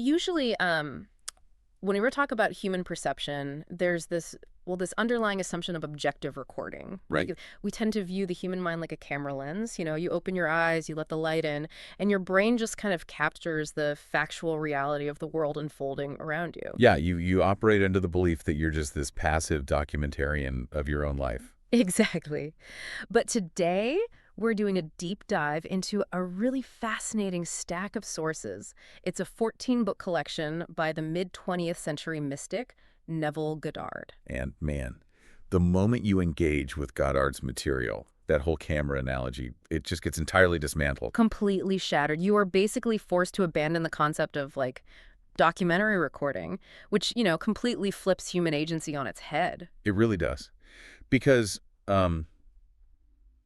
Usually, when we talk about human perception, there's this underlying assumption of objective recording. Right. We tend to view the human mind like a camera lens. You open your eyes, you let the light in, and your brain just kind of captures the factual reality of the world unfolding around you. Yeah, you operate under the belief that you're just this passive documentarian of your own life. Exactly. But today, we're doing a deep dive into a really fascinating stack of sources. It's a 14-book collection by the mid-20th century mystic, Neville Goddard. And man, the moment you engage with Goddard's material, that whole camera analogy, it just gets entirely dismantled. Completely shattered. You are basically forced to abandon the concept of, like, documentary recording, which, completely flips human agency on its head. It really does. Because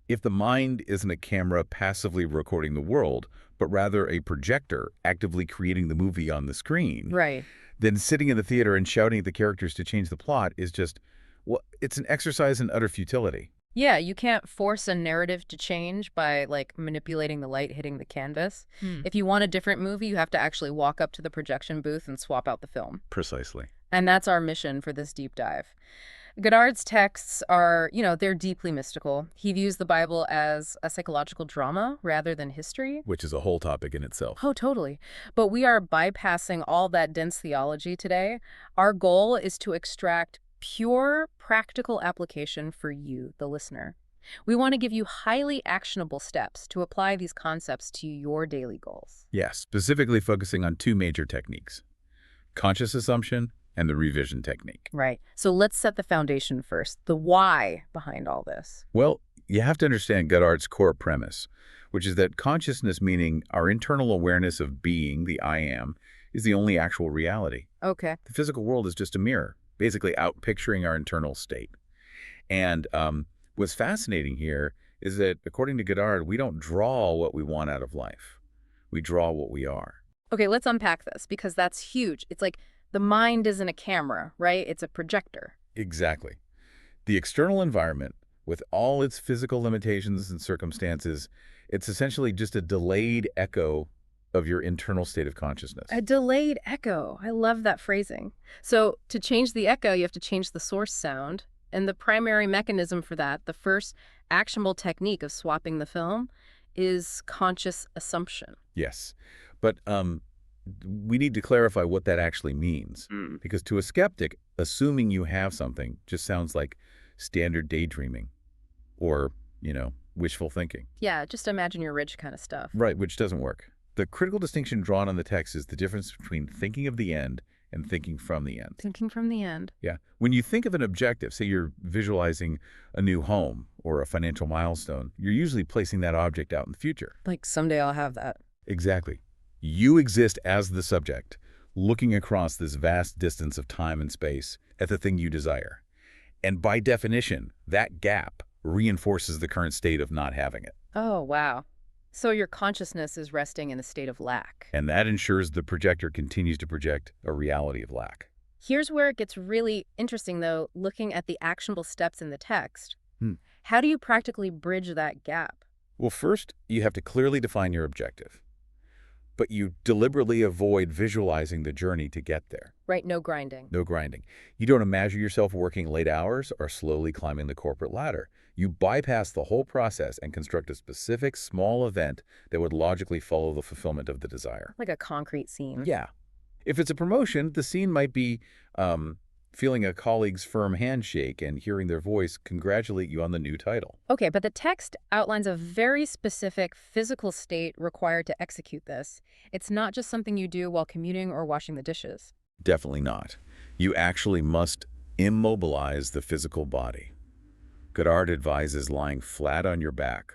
if the mind isn't a camera passively recording the world, but rather a projector actively creating the movie on the screen, Right. then sitting in the theater and shouting at the characters to change the plot is just, well, it's an exercise in utter futility. Yeah, you can't force a narrative to change by, like, manipulating the light hitting the canvas. If you want a different movie, you have to actually walk up to the projection booth and swap out the film. Precisely. And that's our mission for this deep dive. Goddard's texts are, they're deeply mystical. He views the Bible as a psychological drama rather than history. Which is a whole topic in itself. Oh, totally. But we are bypassing all that dense theology today. Our goal is to extract pure, practical application for you, the listener. We want to give you highly actionable steps to apply these concepts to your daily goals. Yes, specifically focusing on two major techniques: conscious assumption and the revision technique. Right. So let's set the foundation first, the why behind all this. Well, you have to understand Goddard's core premise, which is that consciousness, meaning our internal awareness of being, the I am, is the only actual reality. Okay. The physical world is just a mirror, basically out-picturing our internal state. And what's fascinating here is that, according to Goddard, we don't draw what we want out of life. We draw what we are. Okay, let's unpack this because that's huge. It's like the mind isn't a camera, right? It's a projector. Exactly. The external environment, with all its physical limitations and circumstances, it's essentially just a delayed echo of your internal state of consciousness. A delayed echo. I love that phrasing. So to change the echo, you have to change the source sound. And the primary mechanism for that, the first actionable technique of swapping the film, is conscious assumption. Yes. But we need to clarify what that actually means. Because to a skeptic, assuming you have something just sounds like standard daydreaming or, wishful thinking. Yeah, just imagine you're rich kind of stuff. Right, which doesn't work. The critical distinction drawn on the text is the difference between thinking of the end and thinking from the end. Thinking from the end. Yeah. When you think of an objective, say you're visualizing a new home or a financial milestone, you're usually placing that object out in the future. Like someday I'll have that. Exactly. You exist as the subject, looking across this vast distance of time and space at the thing you desire. And by definition, that gap reinforces the current state of not having it. Oh, wow. So your consciousness is resting in a state of lack. And that ensures the projector continues to project a reality of lack. Here's where it gets really interesting, though, looking at the actionable steps in the text. Hmm. How do you practically bridge that gap? Well, first, you have to clearly define your objective. But you deliberately avoid visualizing the journey to get there. Right, no grinding. No grinding. You don't imagine yourself working late hours or slowly climbing the corporate ladder. You bypass the whole process and construct a specific small event that would logically follow the fulfillment of the desire. Like a concrete scene. Yeah. If it's a promotion, the scene might be feeling a colleague's firm handshake and hearing their voice congratulate you on the new title. Okay, but the text outlines a very specific physical state required to execute this. It's not just something you do while commuting or washing the dishes. Definitely not. You actually must immobilize the physical body. Goddard advises lying flat on your back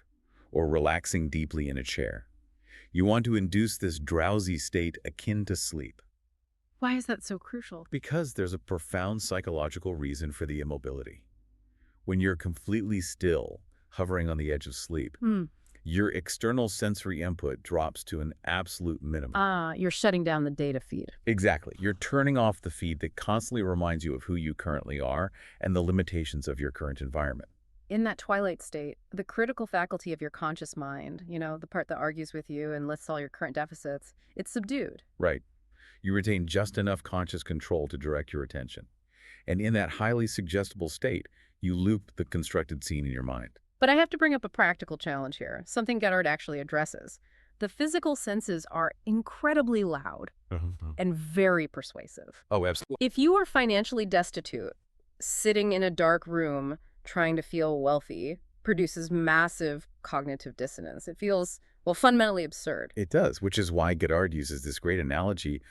or relaxing deeply in a chair. You want to induce this drowsy state akin to sleep. Why is that so crucial? Because there's a profound psychological reason for the immobility. When you're completely still, hovering on the edge of sleep, your external sensory input drops to an absolute minimum. You're shutting down the data feed. Exactly. You're turning off the feed that constantly reminds you of who you currently are and the limitations of your current environment. In that twilight state, the critical faculty of your conscious mind, the part that argues with you and lists all your current deficits, it's subdued. Right. You retain just enough conscious control to direct your attention. And in that highly suggestible state, you loop the constructed scene in your mind. But I have to bring up a practical challenge here, something Goddard actually addresses. The physical senses are incredibly loud and very persuasive. Oh, absolutely. If you are financially destitute, sitting in a dark room trying to feel wealthy produces massive cognitive dissonance. It feels, well, fundamentally absurd. It does, which is why Goddard uses this great analogy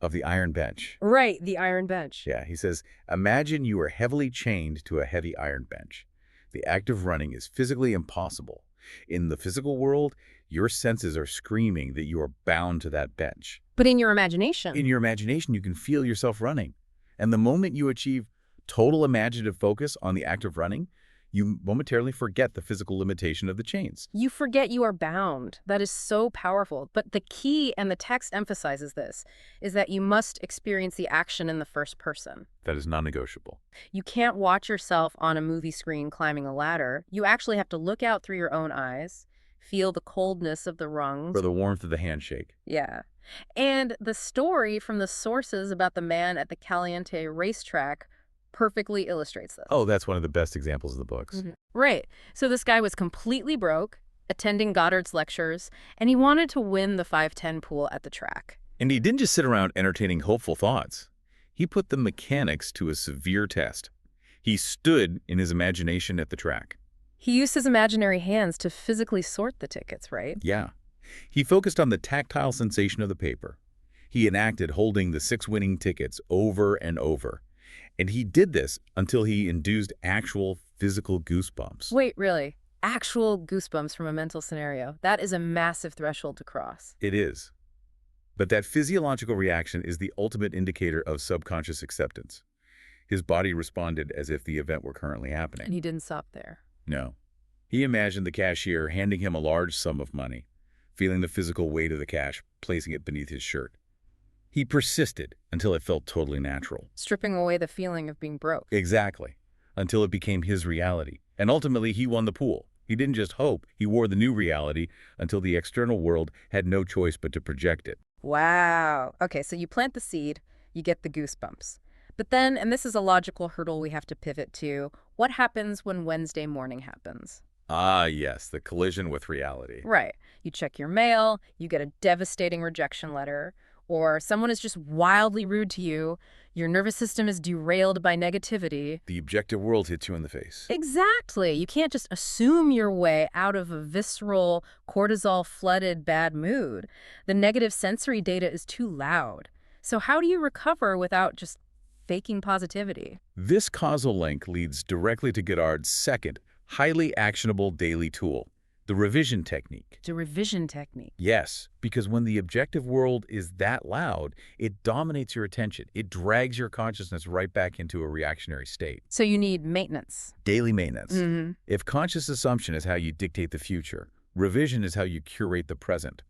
of the iron bench. Right, the iron bench. Yeah, he says, imagine you are heavily chained to a heavy iron bench. The act of running is physically impossible. In the physical world, your senses are screaming that you are bound to that bench. But in your imagination. In your imagination, you can feel yourself running. And the moment you achieve total imaginative focus on the act of running, you momentarily forget the physical limitation of the chains. You forget you are bound. That is so powerful. But the key, and the text emphasizes this, is that you must experience the action in the first person. That is non-negotiable. You can't watch yourself on a movie screen climbing a ladder. You actually have to look out through your own eyes, feel the coldness of the rungs. For the warmth of the handshake. Yeah. And the story from the sources about the man at the Caliente racetrack perfectly illustrates this. Oh, that's one of the best examples of the books. Right. So this guy was completely broke, attending Goddard's lectures, and he wanted to win the 510 pool at the track. And he didn't just sit around entertaining hopeful thoughts. He put the mechanics to a severe test. He stood in his imagination at the track. He used his imaginary hands to physically sort the tickets, right? Yeah. He focused on the tactile sensation of the paper. He enacted holding the 6 winning tickets over and over. And he did this until he induced actual physical goosebumps. Wait, really? Actual goosebumps from a mental scenario. That is a massive threshold to cross. It is. But that physiological reaction is the ultimate indicator of subconscious acceptance. His body responded as if the event were currently happening. And he didn't stop there. No. He imagined the cashier handing him a large sum of money, feeling the physical weight of the cash, placing it beneath his shirt. He persisted until it felt totally natural. Stripping away the feeling of being broke. Exactly. Until it became his reality. And ultimately, he won the pool. He didn't just hope, he wore the new reality until the external world had no choice but to project it. Wow. Okay, so you plant the seed, you get the goosebumps. But then, and this is a logical hurdle we have to pivot to, what happens when Wednesday morning happens? Ah, yes, the collision with reality. Right. You check your mail, you get a devastating rejection letter, or someone is just wildly rude to you, your nervous system is derailed by negativity. The objective world hits you in the face. Exactly. You can't just assume your way out of a visceral, cortisol-flooded bad mood. The negative sensory data is too loud. So how do you recover without just faking positivity? This causal link leads directly to Goddard's second, highly actionable daily tool, the revision technique. The revision technique. Yes, because when the objective world is that loud, it dominates your attention. It drags your consciousness right back into a reactionary state. So you need maintenance. Daily maintenance. If conscious assumption is how you dictate the future, revision is how you curate the present.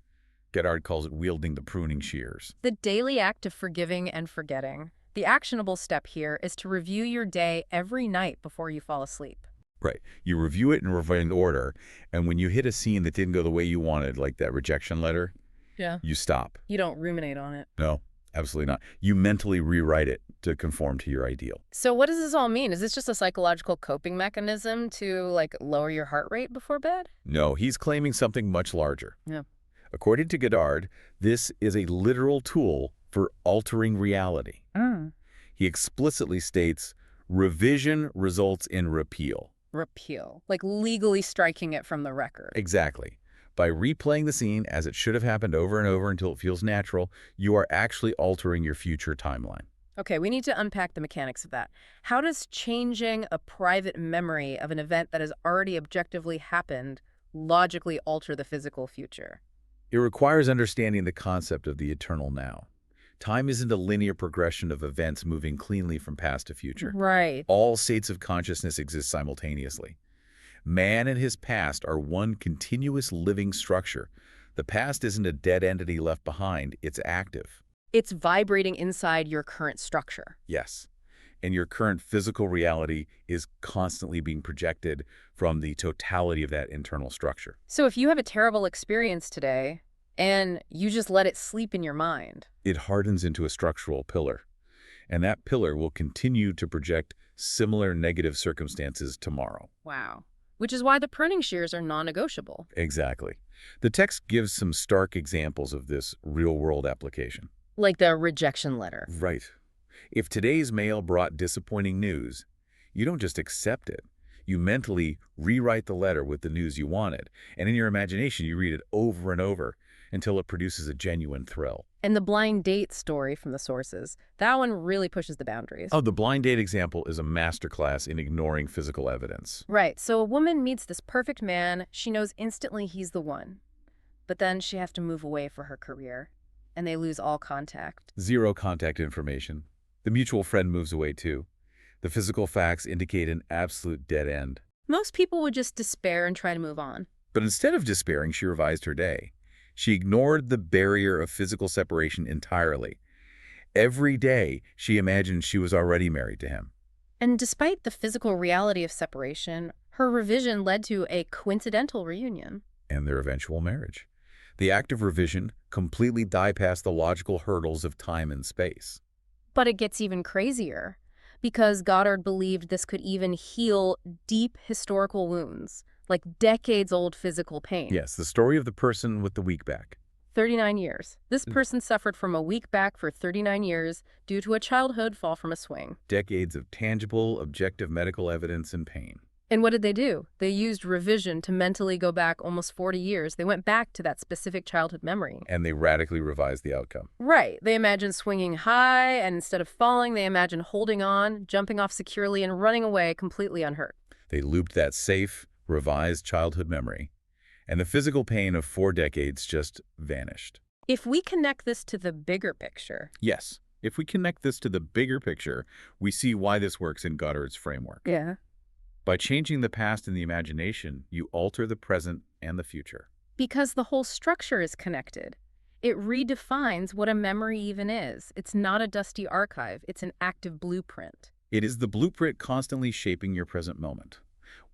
Goddard calls it wielding the pruning shears. The daily act of forgiving and forgetting. The actionable step here is to review your day every night before you fall asleep. Right. You review it in reverse order, and when you hit a scene that didn't go the way you wanted, like that rejection letter, you stop. You don't ruminate on it. No, absolutely not. You mentally rewrite it to conform to your ideal. So what does this all mean? Is this just a psychological coping mechanism to, lower your heart rate before bed? No, he's claiming something much larger. Yeah. According to Goddard, this is a literal tool for altering reality. He explicitly states, revision results in repeal. Repeal. Like legally striking it from the record. Exactly. By replaying the scene as it should have happened over and over until it feels natural, you are actually altering your future timeline. Okay, we need to unpack the mechanics of that. How does changing a private memory of an event that has already objectively happened logically alter the physical future? It requires understanding the concept of the eternal now. Time isn't a linear progression of events moving cleanly from past to future. Right. All states of consciousness exist simultaneously. Man and his past are one continuous living structure. The past isn't a dead entity left behind, it's active. It's vibrating inside your current structure. Yes. And your current physical reality is constantly being projected from the totality of that internal structure. So if you have a terrible experience today, And you just let it sleep in your mind. It hardens into a structural pillar, and that pillar will continue to project similar negative circumstances tomorrow. Wow. Which is why the pruning shears are non-negotiable. Exactly. The text gives some stark examples of this real-world application. Like the rejection letter. Right. If today's mail brought disappointing news, you don't just accept it. You mentally rewrite the letter with the news you wanted, and in your imagination you read it over and over until it produces a genuine thrill. And the blind date story from the sources, that one really pushes the boundaries. Oh, the blind date example is a masterclass in ignoring physical evidence. Right, so a woman meets this perfect man, she knows instantly he's the one. But then she has to move away for her career, and they lose all contact. Zero contact information. The mutual friend moves away too. The physical facts indicate an absolute dead end. Most people would just despair and try to move on. But instead of despairing, she revised her day. She ignored the barrier of physical separation entirely. Every day, she imagined she was already married to him. And despite the physical reality of separation, her revision led to a coincidental reunion. And their eventual marriage. The act of revision completely bypassed the logical hurdles of time and space. But it gets even crazier, because Goddard believed this could even heal deep historical wounds, like decades-old physical pain. Yes, the story of the person with the weak back. 39 years. This person suffered from a weak back for 39 years due to a childhood fall from a swing. Decades of tangible, objective medical evidence and pain. And what did they do? They used revision to mentally go back almost 40 years. They went back to that specific childhood memory. And they radically revised the outcome. Right. They imagined swinging high, and instead of falling, they imagined holding on, jumping off securely, and running away completely unhurt. They looped that safe, revised childhood memory, and the physical pain of 4 decades just vanished. If we connect this to the bigger picture. Yes, if we connect this to the bigger picture, we see why this works in Goddard's framework. Yeah. By changing the past in the imagination, you alter the present and the future. Because the whole structure is connected. It redefines what a memory even is. It's not a dusty archive. It's an active blueprint. It is the blueprint constantly shaping your present moment.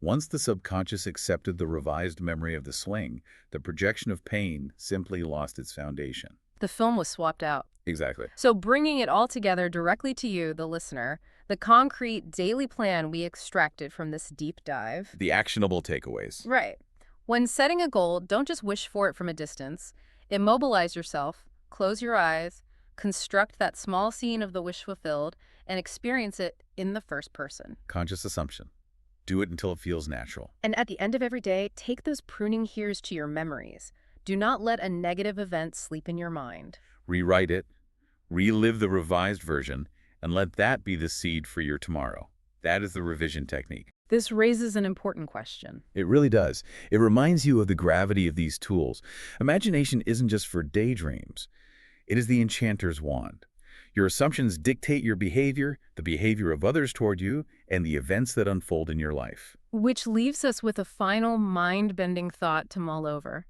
Once the subconscious accepted the revised memory of the swing, the projection of pain simply lost its foundation. The film was swapped out. Exactly. So bringing it all together directly to you, the listener, the concrete daily plan we extracted from this deep dive. The actionable takeaways. Right. When setting a goal, don't just wish for it from a distance. Immobilize yourself, close your eyes, construct that small scene of the wish fulfilled, and experience it in the first person. Conscious assumption. Do it until it feels natural. And at the end of every day, take those pruning shears to your memories. Do not let a negative event sleep in your mind. Rewrite it, relive the revised version, and let that be the seed for your tomorrow. That is the revision technique. This raises an important question. It really does. It reminds you of the gravity of these tools. Imagination isn't just for daydreams. It is the enchanter's wand. Your assumptions dictate your behavior, the behavior of others toward you, and the events that unfold in your life. Which leaves us with a final mind-bending thought to mull over.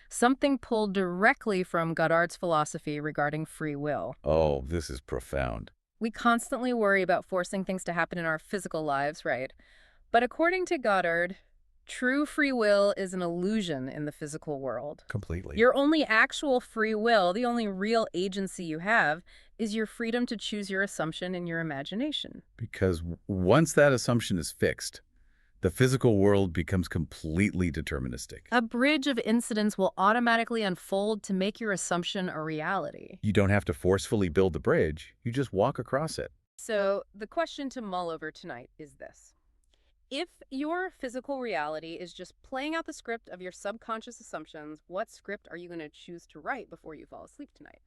Something pulled directly from Goddard's philosophy regarding free will. Oh, this is profound. We constantly worry about forcing things to happen in our physical lives, right? But according to Goddard, true free will is an illusion in the physical world. Completely. Your only actual free will, the only real agency you have, is your freedom to choose your assumption in your imagination. Because once that assumption is fixed, the physical world becomes completely deterministic. A bridge of incidents will automatically unfold to make your assumption a reality. You don't have to forcefully build the bridge, you just walk across it. So the question to mull over tonight is this. If your physical reality is just playing out the script of your subconscious assumptions, what script are you going to choose to write before you fall asleep tonight?